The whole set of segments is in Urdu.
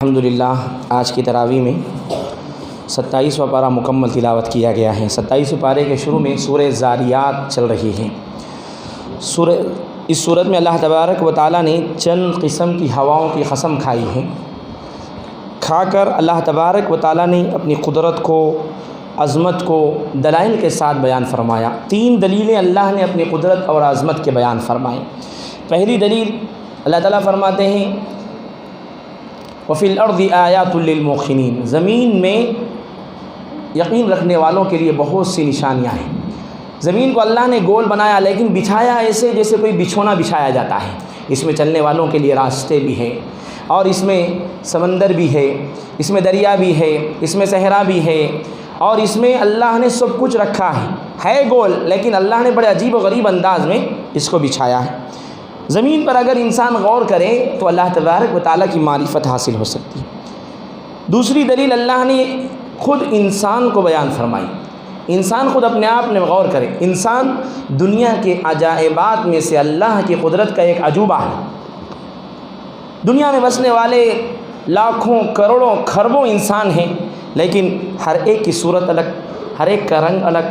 الحمدللہ آج کی تراویح میں 27واں پارہ مکمل تلاوت کیا گیا ہے۔ 27ویں پارے کے شروع میں سورہ زاریات چل رہی ہے۔ اس صورت میں اللہ تبارک و تعالیٰ نے چند قسم کی ہواؤں کی قسم کھائی ہے۔ کھا کر اللہ تبارک و تعالیٰ نے اپنی قدرت کو، عظمت کو دلائل کے ساتھ بیان فرمایا۔ 3 دلیلیں اللہ نے اپنی قدرت اور عظمت کے بیان فرمائیں۔ پہلی دلیل اللہ تعالیٰ فرماتے ہیں وَفِي الْأَرْضِ آیَاتٌ لِّلْمُوقِنِينَ، زمین میں یقین رکھنے والوں کے لیے بہت سی نشانیاں ہیں۔ زمین کو اللہ نے گول بنایا لیکن بچھایا ایسے جیسے کوئی بچھونا بچھایا جاتا ہے۔ اس میں چلنے والوں کے لیے راستے بھی ہیں، اور اس میں سمندر بھی ہے، اس میں دریا بھی ہے، اس میں صحرا بھی ہے، اور اس میں اللہ نے سب کچھ رکھا ہے گول، لیکن اللہ نے بڑے عجیب و غریب انداز میں اس کو بچھایا ہے۔ زمین پر اگر انسان غور کرے تو اللہ تبارک و تعالیٰ کی معرفت حاصل ہو سکتی ہے۔ دوسری دلیل اللہ نے خود انسان کو بیان فرمائی۔ انسان خود اپنے آپ میں غور کرے، انسان دنیا کے عجائبات میں سے اللہ کی قدرت کا ایک عجوبہ ہے۔ دنیا میں بسنے والے لاکھوں کروڑوں کھربوں انسان ہیں، لیکن ہر ایک کی صورت الگ، ہر ایک کا رنگ الگ،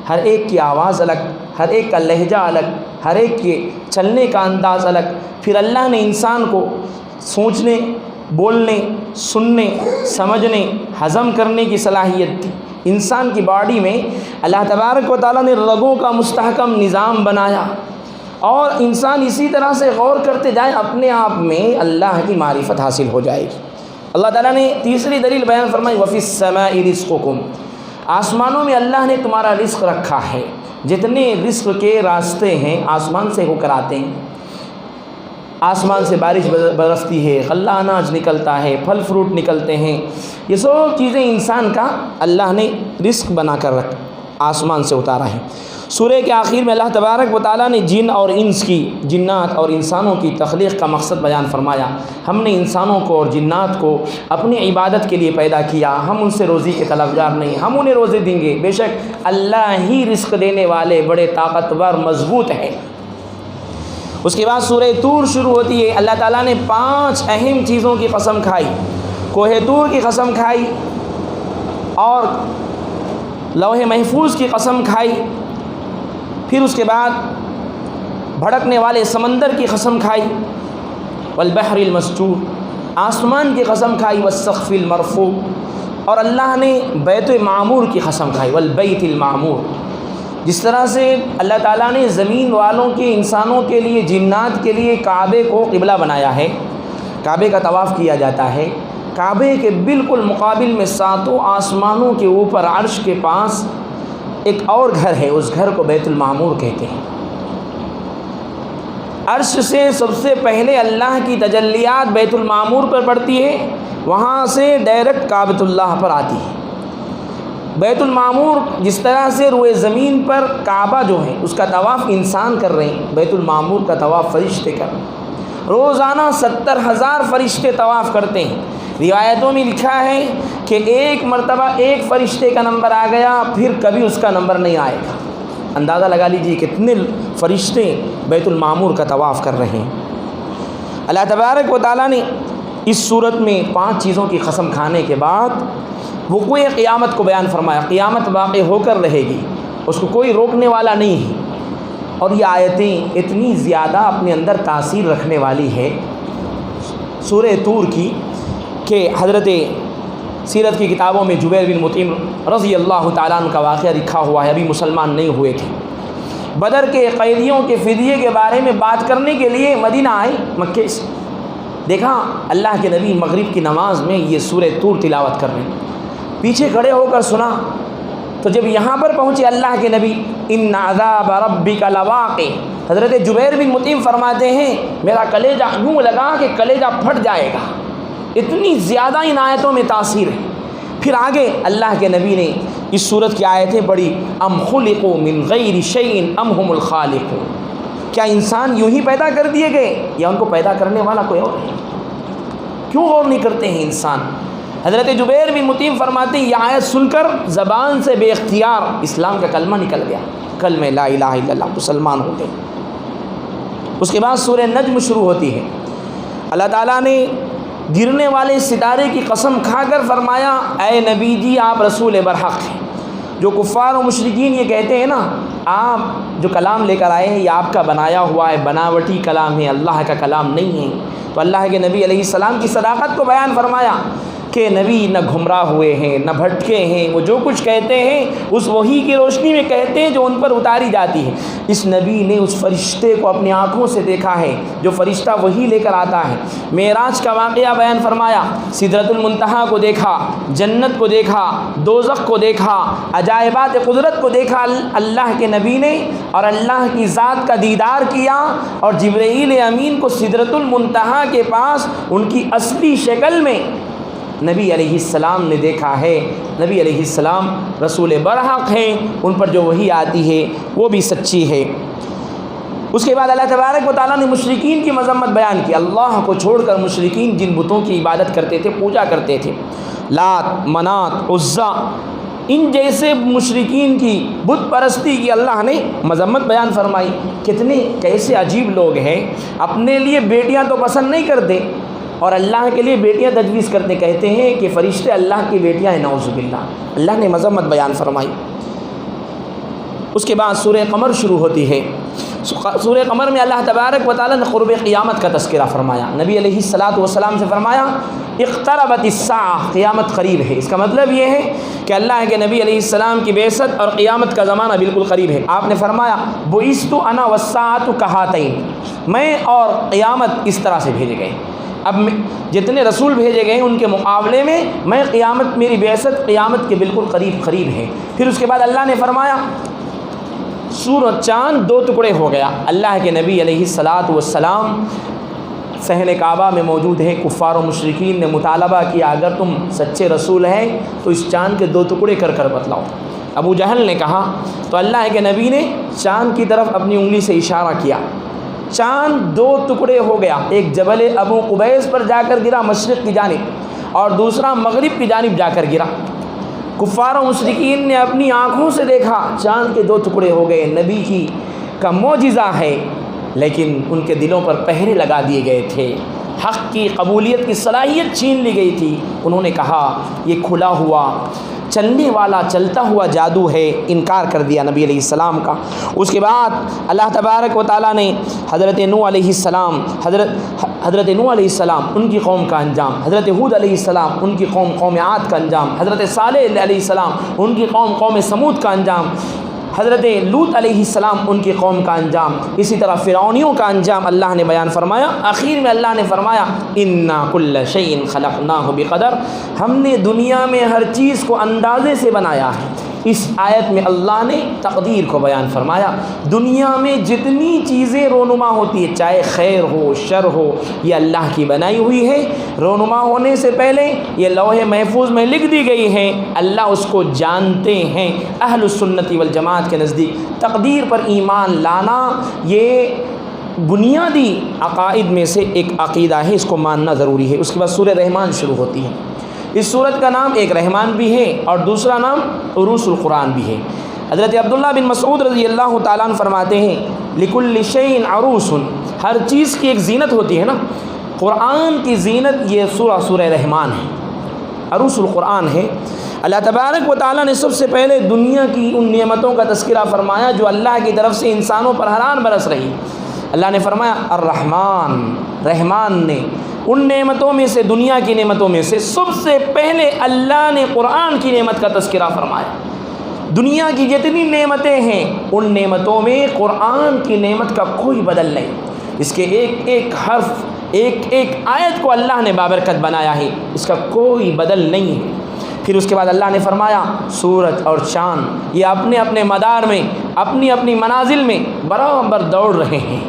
ہر ایک کی آواز الگ، ہر ایک کا لہجہ الگ، ہر ایک کے چلنے کا انداز الگ۔ پھر اللہ نے انسان کو سوچنے، بولنے، سننے، سمجھنے، ہضم کرنے کی صلاحیت دی۔ انسان کی باڈی میں اللہ تبارک و تعالیٰ نے رگوں کا مستحکم نظام بنایا، اور انسان اسی طرح سے غور کرتے جائے اپنے آپ میں اللہ کی معرفت حاصل ہو جائے گی۔ اللہ تعالیٰ نے تیسری دلیل بیان فرمائی وَفِي السَّمَاءِ رِزْقُكُمْ، آسمانوں میں اللہ نے تمہارا رزق رکھا ہے۔ جتنے رزق کے راستے ہیں آسمان سے ہو کر آتے ہیں۔ آسمان سے بارش برستی ہے، غلہ اناج نکلتا ہے، پھل فروٹ نکلتے ہیں، یہ سب چیزیں انسان کا اللہ نے رزق بنا کر آسمان سے اتارا ہے۔ سورہ کے آخر میں اللہ تبارک و تعالیٰ نے جن اور انس کی، جنات اور انسانوں کی تخلیق کا مقصد بیان فرمایا۔ ہم نے انسانوں کو اور جنات کو اپنی عبادت کے لیے پیدا کیا، ہم ان سے روزی کے طلبگار نہیں، ہم انہیں روزے دیں گے، بے شک اللہ ہی رزق دینے والے بڑے طاقتور مضبوط ہیں۔ اس کے بعد سورہ طور شروع ہوتی ہے۔ اللہ تعالیٰ نے 5 اہم چیزوں کی قسم کھائی، کوہ طور کی قسم کھائی، اور لوح محفوظ کی قسم کھائی، پھر اس کے بعد بھڑکنے والے سمندر کی قسم کھائی، والبحر المسجور، آسمان کی قسم کھائی، والسقف المرفوع، اور اللہ نے بیت معمور کی قسم کھائی، والبیت المعمور۔ جس طرح سے اللہ تعالیٰ نے زمین والوں کے، انسانوں کے لیے، جنات کے لیے کعبے کو قبلہ بنایا ہے، کعبے کا طواف کیا جاتا ہے۔ کعبے کے بالکل مقابل میں 7 آسمانوں کے اوپر عرش کے پاس ایک اور گھر ہے، اس گھر کو بیت المعمور کہتے ہیں۔ عرش سے سب سے پہلے اللہ کی تجلیات بیت المعمور پر پڑتی ہے، وہاں سے ڈائریکٹ کعبۃ اللہ پر آتی ہے۔ بیت المعمور جس طرح سے روئے زمین پر کعبہ جو ہے اس کا طواف انسان کر رہے ہیں، بیت المعمور کا طواف فرشتے کر رہے ہیں۔ روزانہ 70,000 فرشتے طواف کرتے ہیں۔ روایتوں میں لکھا ہے کہ ایک مرتبہ ایک فرشتے کا نمبر آ گیا، پھر کبھی اس کا نمبر نہیں آئے گا۔ اندازہ لگا لیجیے کتنے فرشتے بیت المعمور کا طواف کر رہے ہیں۔ اللہ تبارک و تعالیٰ نے اس صورت میں 5 چیزوں کی قسم کھانے کے بعد وقوع قیامت کو بیان فرمایا۔ قیامت واقع ہو کر رہے گی، اس کو کوئی روکنے والا نہیں ہے، اور یہ آیتیں اتنی زیادہ اپنے اندر تاثیر رکھنے والی ہے سورہ طور کی کہ حضرت سیرت کی کتابوں میں جبیر بن مطعم رضی اللہ تعالیٰ عنہ کا واقعہ لکھا ہوا ہے۔ ابھی مسلمان نہیں ہوئے تھے، بدر کے قیدیوں کے فدیے کے بارے میں بات کرنے کے لیے مدینہ آئے مکے سے۔ دیکھا اللہ کے نبی مغرب کی نماز میں یہ سورہ طور تلاوت کر رہے ہیں، پیچھے کھڑے ہو کر سنا، تو جب یہاں پر پہنچے اللہ کے نبی ان عذاب ربک لواقع، حضرت جبیر بن مطعم فرماتے ہیں میرا کلیجہ یوں لگا کہ کلیجہ پھٹ جائے گا، اتنی زیادہ ان آیتوں میں تاثیر ہے۔ پھر آگے اللہ کے نبی نے اس صورت کی آیتیں پڑھی، ام خلقوا من غیر شیء ام هم الخالقون، کیا انسان یوں ہی پیدا کر دیے گئے یا ان کو پیدا کرنے والا کوئی اور ہے؟ کیوں غور نہیں کرتے ہیں انسان؟ حضرت جبیر بن مطعم فرماتے ہیں یہ آیت سن کر زبان سے بے اختیار اسلام کا کلمہ نکل گیا، کلمہ لا الہ الا اللہ، مسلمان ہو گئے۔ اس کے بعد سورہ نجم شروع ہوتی ہے۔ اللہ تعالیٰ نے گرنے والے ستارے کی قسم کھا کر فرمایا اے نبی جی آپ رسول برحق ہیں۔ جو کفار و مشرکین یہ کہتے ہیں نا آپ جو کلام لے کر آئے ہیں یہ آپ کا بنایا ہوا ہے، بناوٹی کلام ہے، اللہ کا کلام نہیں ہے، تو اللہ کے نبی علیہ السلام کی صداقت کو بیان فرمایا کہ نبی نہ گمراہ ہوئے ہیں نہ بھٹکے ہیں، وہ جو کچھ کہتے ہیں اس وحی کی روشنی میں کہتے ہیں جو ان پر اتاری جاتی ہے۔ اس نبی نے اس فرشتے کو اپنی آنکھوں سے دیکھا ہے جو فرشتہ وحی لے کر آتا ہے۔ معراج کا واقعہ بیان فرمایا، سدرۃ المنتہا کو دیکھا، جنت کو دیکھا، دوزخ کو دیکھا، عجائبات قدرت کو دیکھا اللہ کے نبی نے، اور اللہ کی ذات کا دیدار کیا، اور جبرائیل امین کو سدرۃ المنتہا کے پاس ان کی اصلی شکل میں نبی علیہ السلام نے دیکھا ہے۔ نبی علیہ السلام رسول برحق ہیں، ان پر جو وحی آتی ہے وہ بھی سچی ہے۔ اس کے بعد اللہ تبارک و تعالیٰ نے مشرکین کی مذمت بیان کی۔ اللہ کو چھوڑ کر مشرکین جن بتوں کی عبادت کرتے تھے، پوجا کرتے تھے، لات، منات، عزا، ان جیسے مشرکین کی بت پرستی کی اللہ نے مذمت بیان فرمائی۔ کتنے کیسے عجیب لوگ ہیں، اپنے لیے بیٹیاں تو پسند نہیں کرتے اور اللہ کے لیے بیٹیاں تجویز کرتے، کہتے ہیں کہ فرشتے اللہ کی بیٹیاں ہیں، نعوذ باللہ۔ اللہ نے مذمت بیان فرمائی۔ اس کے بعد سورہ قمر شروع ہوتی ہے۔ سورہ قمر میں اللہ تبارک و تعالیٰ نے قرب قیامت کا تذکرہ فرمایا۔ نبی علیہ السلام سے فرمایا اقتربت الساعہ، قیامت قریب ہے۔ اس کا مطلب یہ ہے کہ اللہ کے نبی علیہ السلام کی بعثت اور قیامت کا زمانہ بالکل قریب ہے۔ آپ نے فرمایا بعثت انا والساعۃ کہاتین، میں اور قیامت اس طرح سے بھیجے گئے۔ اب جتنے رسول بھیجے گئے ہیں ان کے مقابلے میں میں قیامت، میری بعثت قیامت کے بالکل قریب ہے۔ پھر اس کے بعد اللہ نے فرمایا سورج چاند 2 ٹکڑے ہو گیا۔ اللہ کے نبی علیہ السلام صحن کعبہ میں موجود ہیں، کفار و مشرکین نے مطالبہ کیا اگر تم سچے رسول ہیں تو اس چاند کے 2 ٹکڑے کر کر بتلاؤ۔ ابو جہل نے کہا تو اللہ کے نبی نے چاند کی طرف اپنی انگلی سے اشارہ کیا، چاند 2 ٹکڑے ہو گیا، ایک جبل ابو قبیس پر جا کر گرا مشرق کی جانب اور دوسرا مغرب کی جانب جا کر گرا۔ کفار و مشرکین نے اپنی آنکھوں سے دیکھا چاند کے 2 ٹکڑے ہو گئے، نبی کا معجزہ ہے، لیکن ان کے دلوں پر پہرے لگا دیے گئے تھے، حق کی قبولیت کی صلاحیت چھین لی گئی تھی۔ انہوں نے کہا یہ کھلا ہوا چلنے والا چلتا ہوا جادو ہے، انکار کر دیا نبی علیہ السلام کا۔ اس کے بعد اللہ تبارک و تعالیٰ نے حضرت نوح علیہ السلام، حضرت نوح علیہ السلام ان کی قوم کا انجام، حضرت ہود علیہ السلام ان کی قوم عاد کا انجام، حضرت صالح علیہ السلام ان کی قوم سمود کا انجام، حضرت لوط علیہ السلام ان کی قوم کا انجام، اسی طرح فرعونیوں کا انجام اللہ نے بیان فرمایا۔ آخر میں اللہ نے فرمایا انا کل شیء خلقناہ بقدر، ہم نے دنیا میں ہر چیز کو اندازے سے بنایا ہے۔ اس آیت میں اللہ نے تقدیر کو بیان فرمایا۔ دنیا میں جتنی چیزیں رونما ہوتی ہے، چاہے خیر ہو شر ہو، یہ اللہ کی بنائی ہوئی ہے، رونما ہونے سے پہلے یہ لوح محفوظ میں لکھ دی گئی ہے، اللہ اس کو جانتے ہیں۔ اہل السنت والجماعت کے نزدیک تقدیر پر ایمان لانا یہ بنیادی عقائد میں سے ایک عقیدہ ہے، اس کو ماننا ضروری ہے۔ اس کے بعد سورہ رحمان شروع ہوتی ہے۔ اس سورت کا نام ایک رحمان بھی ہے اور دوسرا نام عروس القرآن بھی ہے۔ حضرت عبداللہ بن مسعود رضی اللہ تعالیٰ عنہ فرماتے ہیں لکل شیء عروس، ہر چیز کی ایک زینت ہوتی ہے نا، قرآن کی زینت یہ سورہ رحمان ہے، عروس القرآن ہے۔ اللہ تبارک و تعالیٰ نے سب سے پہلے دنیا کی ان نعمتوں کا تذکرہ فرمایا جو اللہ کی طرف سے انسانوں پر حران برس رہی۔ اللہ نے فرمایا الرحمن، رحمان نے ان نعمتوں میں سے، دنیا کی نعمتوں میں سے سب سے پہلے اللہ نے قرآن کی نعمت کا تذکرہ فرمایا۔ دنیا کی جتنی نعمتیں ہیں ان نعمتوں میں قرآن کی نعمت کا کوئی بدل نہیں، اس کے ایک ایک حرف، ایک ایک آیت کو اللہ نے بابرکت بنایا ہے، اس کا کوئی بدل نہیں ہے۔ پھر اس کے بعد اللہ نے فرمایا سورج اور چاند یہ اپنے اپنے مدار میں، اپنی اپنی منازل میں برابر دوڑ رہے ہیں،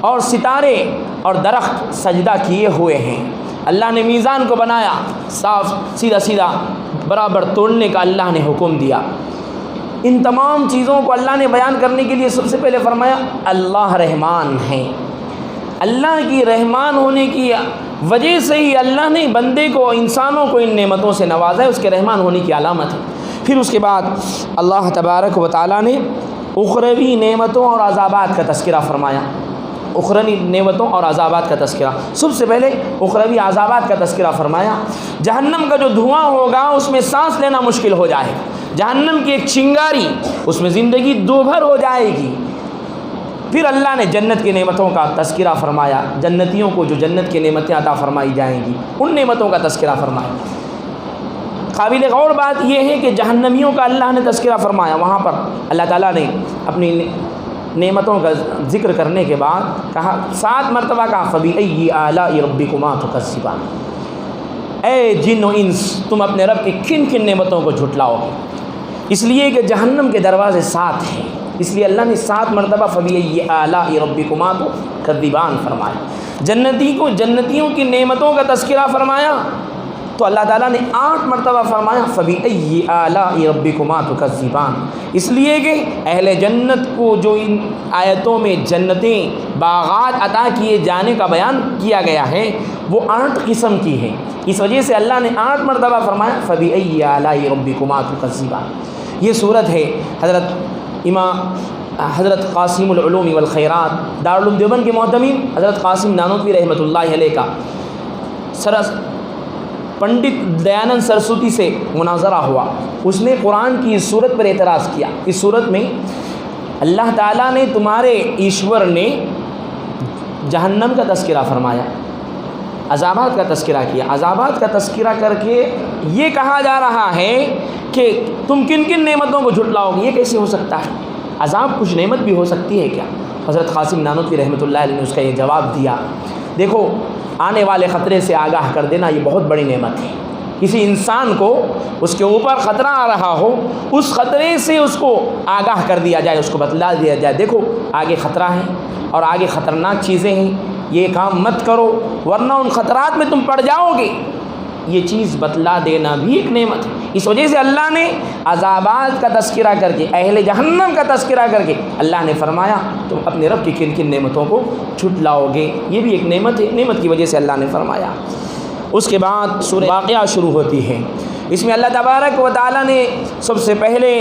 اور ستارے اور درخت سجدہ کیے ہوئے ہیں۔ اللہ نے میزان کو بنایا، صاف سیدھا سیدھا برابر توڑنے کا اللہ نے حکم دیا۔ ان تمام چیزوں کو اللہ نے بیان کرنے کے لیے سب سے پہلے فرمایا اللہ رحمان ہیں۔ اللہ کی رحمان ہونے کی وجہ سے ہی اللہ نے بندے کو، انسانوں کو ان نعمتوں سے نوازا ہے، اس کے رحمان ہونے کی علامت ہے۔ پھر اس کے بعد اللہ تبارک و تعالیٰ نے اخروی نعمتوں اور عذابات کا تذکرہ فرمایا۔ اخروی نعمتوں اور عذابات کا تذکرہ۔ سب سے پہلے اخروی عذابات کا تذکرہ فرمایا۔ جہنم کا جو دھواں ہوگا اس میں سانس لینا مشکل ہو جائے گا، جہنم کی ایک چنگاری، اس میں زندگی دوبھر ہو جائے گی۔ پھر اللہ نے جنت کی نعمتوں کا تذکرہ فرمایا، جنتیوں کو جو جنت کی نعمتیں عطا فرمائی جائیں گی ان نعمتوں کا تذکرہ فرمایا۔ قابل غور بات یہ ہے کہ جہنمیوں کا اللہ نے تذکرہ فرمایا، وہاں پر اللہ تعالیٰ نے اپنی نعمتوں کا ذکر کرنے کے بعد کہا، 7 مرتبہ کہا، فَبِأَيِّ آلَاءِ رَبِّكُمَا تُكَذِّبَانِ، اے جن و انس تم اپنے رب کی کن کن نعمتوں کو جھٹلاؤ گے۔ اس لیے کہ جہنم کے دروازے 7 ہیں، اس لیے اللہ نے 7 مرتبہ فَبِأَيِّ آلَاءِ رَبِّكُمَا تُكَذِّبَانِ فرمایا۔ جنتیوں کی نعمتوں کا تذکرہ فرمایا تو اللہ تعالیٰ نے 8 مرتبہ فرمایا فَبِأَيِّ آلَاءِ رَبِّكُمَا تُكَذِّبَانِ، اس لیے کہ اہل جنت کو جو ان آیتوں میں جنتیں باغات عطا کیے جانے کا بیان کیا گیا ہے وہ 8 قسم کی ہیں، اس وجہ سے اللہ نے 8 مرتبہ فرمایا فَبِأَيِّ آلَاءِ رَبِّكُمَا تُكَذِّبَانِ۔ یہ صورت ہے حضرت قاسم العلوم والخیرات دارالعلوم دیوبند کے معتمد حضرت قاسم نانوتوی رحمۃ اللہ علیہ کا پنڈت دیانند سرسوتی سے مناظرہ ہوا، اس نے قرآن کی اس صورت پر اعتراض کیا۔ اس صورت میں اللہ تعالیٰ نے تمہارے ایشور نے جہنم کا تذکرہ فرمایا، عذابات کا تذکرہ کیا، عذابات کا تذکرہ کر کے یہ کہا جا رہا ہے کہ تم کن کن نعمتوں کو جھٹلاؤ گے، یہ کیسے ہو سکتا ہے؟ عذاب کچھ نعمت بھی ہو سکتی ہے کیا؟ حضرت قاسم نانوتوی رحمۃ اللہ علیہ نے اس کا یہ جواب دیا، دیکھو آنے والے خطرے سے آگاہ کر دینا یہ بہت بڑی نعمت ہے۔ کسی انسان کو اس کے اوپر خطرہ آ رہا ہو، اس خطرے سے اس کو آگاہ کر دیا جائے، اس کو بتلا دیا جائے، دیکھو آگے خطرہ ہے اور آگے خطرناک چیزیں ہیں، یہ کام مت کرو ورنہ ان خطرات میں تم پڑ جاؤ گے، یہ چیز بتلا دینا بھی ایک نعمت ہے۔ اس وجہ سے اللہ نے عذابات کا تذکرہ کر کے، اہل جہنم کا تذکرہ کر کے اللہ نے فرمایا تم اپنے رب کی کن کن نعمتوں کو جھٹلاؤ گے، یہ بھی ایک نعمت ہے، نعمت کی وجہ سے اللہ نے فرمایا۔ اس کے بعد سورہ واقعہ شروع ہوتی ہے، اس میں اللہ تبارک و تعالیٰ نے سب سے پہلے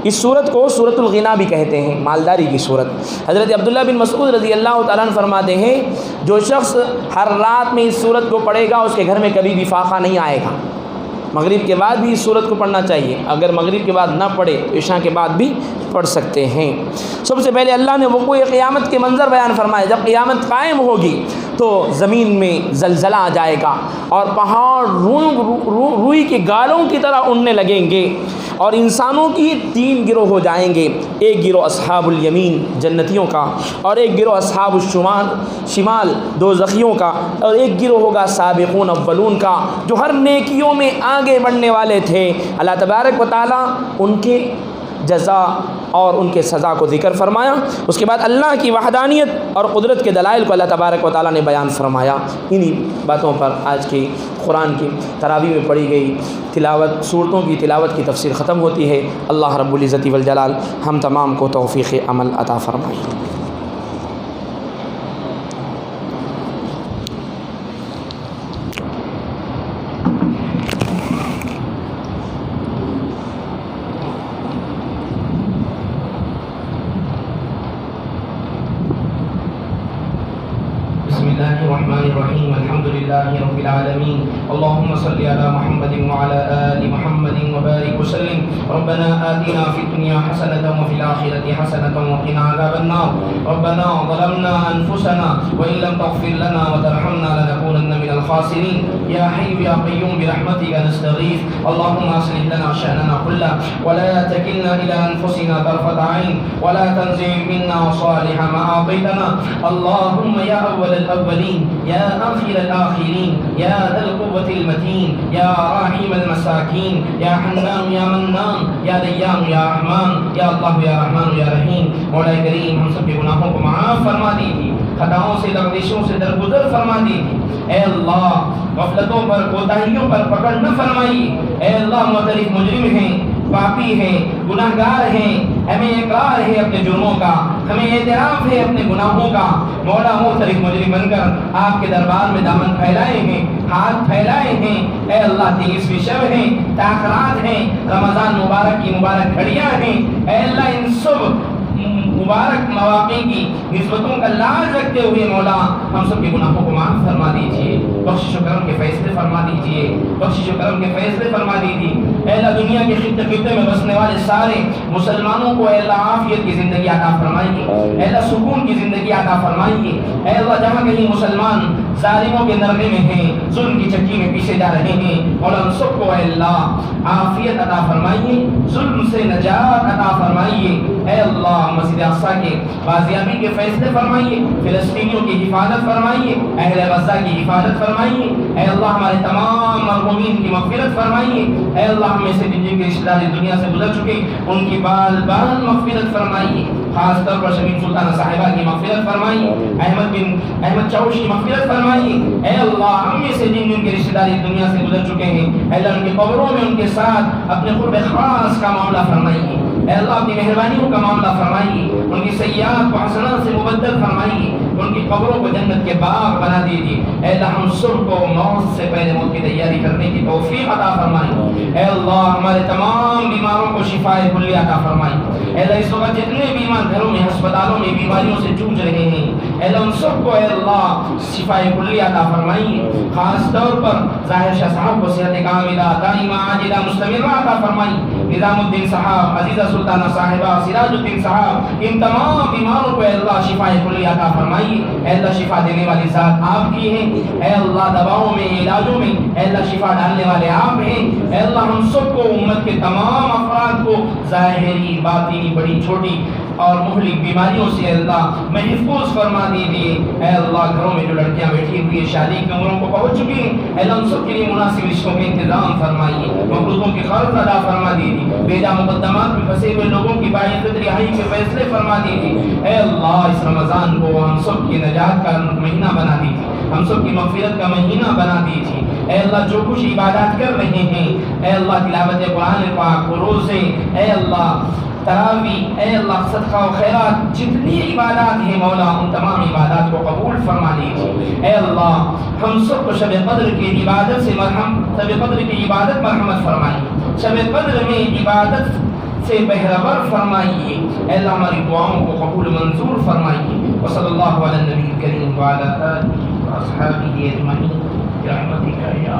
اس صورت کو سورۃ الغنا بھی کہتے ہیں، مالداری کی صورت۔ حضرت عبداللہ بن مسعود رضی اللہ تعالیٰ عنہ فرماتے ہیں جو شخص ہر رات میں اس صورت کو پڑھے گا اس کے گھر میں کبھی بھی فاقہ نہیں آئے گا۔ مغرب کے بعد بھی اس صورت کو پڑھنا چاہیے، اگر مغرب کے بعد نہ پڑھے تو عشاء کے بعد بھی پڑھ سکتے ہیں۔ سب سے پہلے اللہ نے وقوع قیامت کے منظر بیان فرمائے، جب قیامت قائم ہوگی تو زمین میں زلزلہ آ جائے گا اور پہاڑ روئی کے گالوں کی طرح اڑنے لگیں گے، اور انسانوں کی 3 گروہ ہو جائیں گے، ایک گروہ اصحاب الیمین جنتیوں کا، اور ایک گروہ اصحاب شمال دوزخیوں کا، اور ایک گروہ ہوگا سابقون اولون کا، جو ہر نیکیوں میں آگے بڑھنے والے تھے۔ اللہ تبارک و تعالیٰ ان کے جزا اور ان کے سزا کو ذکر فرمایا۔ اس کے بعد اللہ کی وحدانیت اور قدرت کے دلائل کو اللہ تبارک و تعالیٰ نے بیان فرمایا۔ انہی باتوں پر آج کی قرآن کی تراویح میں پڑھی گئی تلاوت، صورتوں کی تلاوت کی تفسیر ختم ہوتی ہے۔ اللہ رب العزت والجلال ہم تمام کو توفیق عمل عطا فرمائے۔ الرحمن الرحيم الحمد لله رب العالمين اللهم صل على محمد وعلى آل محمد وبارك وسلم ربنا آتنا في الدنيا حسنة وفي الآخرة حسنة وقنا عذاب النار ربنا ظلمنا أنفسنا وإن لم تغفر لنا وترحمنا لنكونن من الخاسرين يا حي يا قيوم برحمتك نستغيث اللهم أصلح لنا شأننا كله ولا تكلنا إلى أنفسنا طرفة عين ولا تنزع منا صالح ما أعطيتنا اللهم يا أول الأولين يا آخر الآخرين يا ذا القوة المتين يا راحم المساكين يا حنان يا منان يا ديان يا رحمن يا الله يا رحمن يا رحيم مولا کریم ہم سب کے گناہوں کو معاف فرما دیجیے، خطاؤں سے لغزشوں سے درگزر فرما دیجیے۔ اے اللہ غفلتوں پر کوتاہیوں پر پکڑ نہ فرمائیے۔ اے اللہ معترف مجرم ہیں، پاپی ہیں، گناہگار ہیں، ہمیں اقرار ہے اپنے جرموں کا، ہمیں اعتراف ہے اپنے گناہوں کا۔ مولا معترف مجرم بن کر آپ کے دربار میں دامن پھیلائے ہیں، ہاتھ پھیلائے ہیں۔ اے اللہ 23ویں شب ہیں، تاخرات ہیں، رمضان مبارک کی مبارک گھڑیاں ہیں۔ اے اللہ ان سب مبارک مواقع کی نسبتوں کا لاز رکھتے ہوئے مولا ہم سب کے گناہوں کو معاف فرما دیجیے، بخشش و کرم کے فیصلے فرما دیجیے، بخشش و کرم کے فیصلے فرما دیجیے۔ اے اللہ دنیا کے خطے خطے میں بسنے والے سارے مسلمانوں کو اے اللہ عافیت کی زندگی عطا فرمائیے، اے اللہ سکون کی زندگی عطا فرمائیے۔ اے اللہ جہاں کہیں مسلمان ظالموں کے نرغے میں ہیں، ظلم کی چکی میں پیچھے جا رہے ہیں، اور ہم سب کو اے اللہ عافیت عطا فرمائیے، ظلم سے نجات عطا فرمائیے۔ اے اللہ مسجد اقصیٰ کے بازیابی کے فیصلے فرمائیے، فلسطینیوں کی حفاظت فرمائیے، اہل غزہ کی حفاظت فرمائیے۔ اے اللہ ہمارے تمام مرحومین کی مغفرت فرمائیے۔ اے اللہ ہم میں سے جن کے رشتہ دار دنیا سے گزر چکے ان کی بال بال مغفرت فرمائیے، خاص طور پر شمیم سلطانہ صاحبہ کی مغفرت فرمائیے، احمد چاوش کی مغفرت فرمائیے۔ اے اللہ ہم میں سے جن کے رشتہ دار دنیا سے گزر چکے ہیں اے اللہ ان کی قبروں میں ان کے ساتھ اپنے قرب خاص کا معاملہ فرمائیے۔ اے اللہ اپنی مہربانیوں کا معاملہ فرمائیے، ان کی سیئات کو حسنات سے مبدل فرمائیے، ان کی قبروں کو جنت کے باغ بنا دیجیے۔ اے اللہ ہم سب کو موت سے پہلے موت کی تیاری کرنے کی توفیق عطا فرمائے۔ اے اللہ ہمارے تمام بیماروں کو شفائے کلی عطا فرمائے۔ اے اللہ اس وقت جتنے بیمار گھروں میں ہسپتالوں میں بیماریوں سے جوجھ رہے ہیں اے اللہ ان سب کو اے اللہ شفائے کلی عطا فرمائیے، خاص طور پر ظاہر شاہ صاحب کو صحت کاملہ دائمہ عاجلہ مستمرہ عطا فرمائیے، نظام الدین صاحب، عزیزہ سلطانہ صاحبہ، سراج الدین صاحب، ان تمام بیماروں کو اے اللہ شفائے کلی عطا فرمائیے۔ اے اللہ شفا دینے والی ذات آپ کی ہیں، اے اللہ دواؤں میں علاجوں میں اے اللہ شفا ڈالنے والے آپ ہیں۔ اے اللہ ہم سب کو امت کے تمام افراد کو ظاہری باطنی بڑی چھوٹی اور مہلک بیماریوں سے اے اللہ محفوظ فرما دیجیے۔ اے اللہ گھروں میں جو لڑکیاں بیٹھی ہوئی ہیں شادی کی عمروں کو پہنچ چکی ہیں اے اللہ ان سب کے لیے مناسب رشتوں کے انتظام فرمائیے، مقروضوں کی قرض ادا فرما دیجیے، بیجا مقدمات میں پھنسے ہوئے لوگوں کی باعزت رہائی کے فیصلے فرما دیجیے۔ اے اللہ اس رمضان کو ہم سب کی نجات کا مہینہ بنا دیجیے، ہم سب کی مغفرت کا مہینہ بنا دیجیے۔ اے اللہ جو کچھ عبادات کر رہے ہیں اے اللہ تلاوت قرآن پاک، روزے، اے اللہ تراویح، اے اللہ صدقہ و خیرات، جتنی عبادات ہیں مولا ان تمام عبادات کو قبول فرما لیجیے۔ اے اللہ ہم سب کو شب قدر کی عبادت سے شب قدر کی عبادت مرحمت فرمائیے، شب قدر میں عبادت سے بہرور فرمائیے۔ اے اللہ ہماری دعاؤں کو قبول منظور فرمائیے۔ وصلی اللہ علی النبی الکریم وعلی آلہ وصحبہ اجمعین برحمتک یا